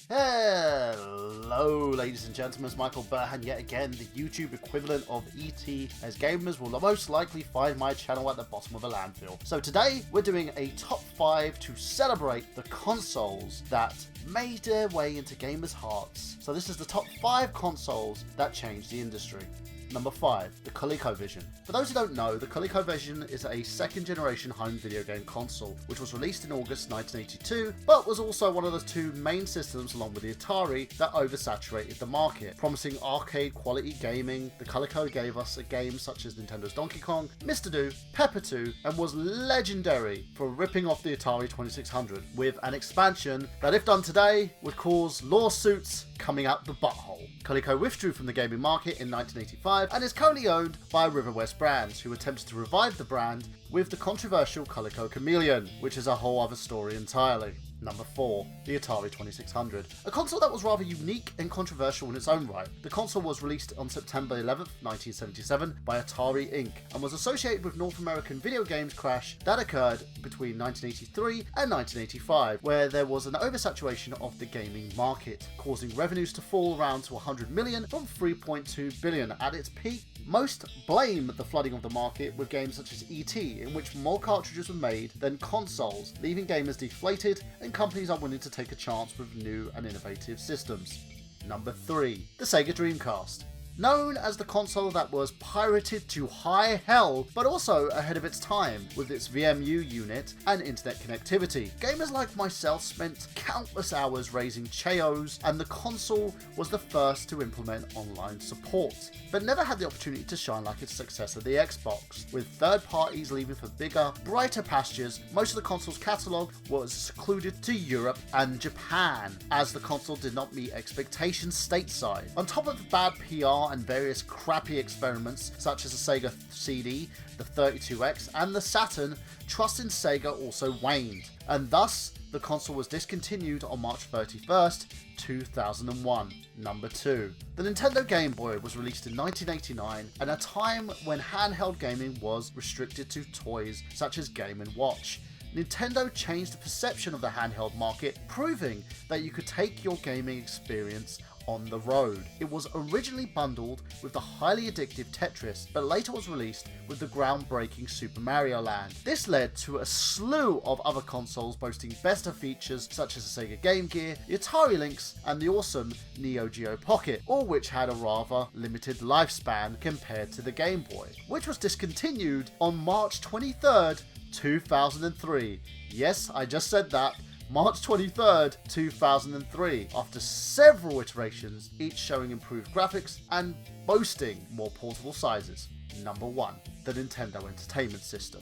Hello ladies and gentlemen, it's Michael Burhan yet again, the YouTube equivalent of ET, as gamers will most likely find my channel at the bottom of a landfill. So today we're doing a top 5 to celebrate the consoles that made their way into gamers' hearts. So this is the top 5 consoles that changed the industry. Number 5, the ColecoVision. For those who don't know, the ColecoVision is a second generation home video game console, which was released in August 1982, but was also one of the two main systems along with the Atari that oversaturated the market. Promising arcade quality gaming, the Coleco gave us a game such as Nintendo's Donkey Kong, Mr. Do, Pepper 2, and was legendary for ripping off the Atari 2600, with an expansion that if done today would cause lawsuits coming out the butthole. Coleco withdrew from the gaming market in 1985 and is currently owned by River West Brands, who attempted to revive the brand with the controversial Coleco Chameleon, which is a whole other story entirely. Number 4, the Atari 2600. A console that was rather unique and controversial in its own right. The console was released on September 11th, 1977 by Atari Inc. and was associated with North American video games crash that occurred between 1983 and 1985, where there was an oversaturation of the gaming market, causing revenues to fall around to 100 million from 3.2 billion at its peak. Most blame the flooding of the market with games such as E.T., in which more cartridges were made than consoles, leaving gamers deflated and companies unwilling to take a chance with new and innovative systems. Number 3, the Sega Dreamcast. Known as the console that was pirated to high hell, but also ahead of its time with its VMU unit and internet connectivity. Gamers like myself spent countless hours raising Cheos, and the console was the first to implement online support, but never had the opportunity to shine like its successor, the Xbox. With third parties leaving for bigger, brighter pastures, most of the console's catalogue was secluded to Europe and Japan, as the console did not meet expectations stateside. On top of the bad PR and various crappy experiments such as the Sega CD, the 32X and the Saturn, trust in Sega also waned, and thus the console was discontinued on March 31st, 2001. Number 2. The Nintendo Game Boy was released in 1989, at a time when handheld gaming was restricted to toys such as Game & Watch. Nintendo changed the perception of the handheld market, proving that you could take your gaming experience on the road. It was originally bundled with the highly addictive Tetris, but later was released with the groundbreaking Super Mario Land. This led to a slew of other consoles boasting better features such as the Sega Game Gear, the Atari Lynx, and the awesome Neo Geo Pocket, all which had a rather limited lifespan compared to the Game Boy, which was discontinued on March 23rd, 2003. Yes, I just said that. March 23rd, 2003, after several iterations, each showing improved graphics and boasting more portable sizes. Number 1, the Nintendo Entertainment System.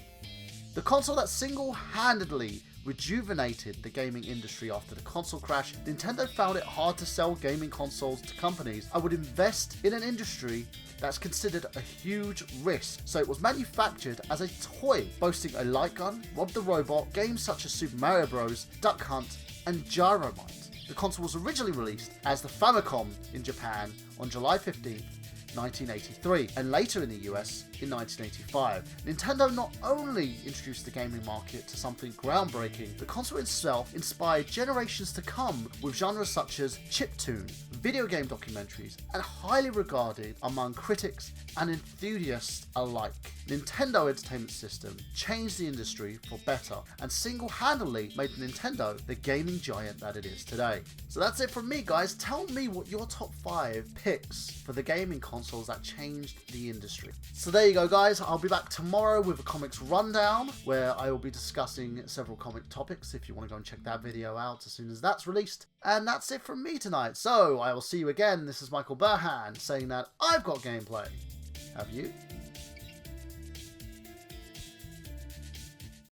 The console that single-handedly rejuvenated the gaming industry after the console crash, Nintendo found it hard to sell gaming consoles to companies and would invest in an industry that's considered a huge risk, so it was manufactured as a toy, boasting a light gun, Rob the Robot, games such as Super Mario Bros, Duck Hunt, and Gyromite. The console was originally released as the Famicom in Japan on July 15th, 1983, and later in the US in 1985. Nintendo not only introduced the gaming market to something groundbreaking, the console itself inspired generations to come with genres such as chiptune, video game documentaries, and highly regarded among critics and enthusiasts alike. Nintendo Entertainment System changed the industry for better and single-handedly made Nintendo the gaming giant that it is today. So that's it from me, guys. Tell me what your top 5 picks for the gaming consoles that changed the industry. So there you go, guys. I'll be back tomorrow with a comics rundown where I will be discussing several comic topics if you want to go and check that video out as soon as that's released. And that's it from me tonight. So I will see you again. This is Michael Burhan saying that I've got gameplay. Have you?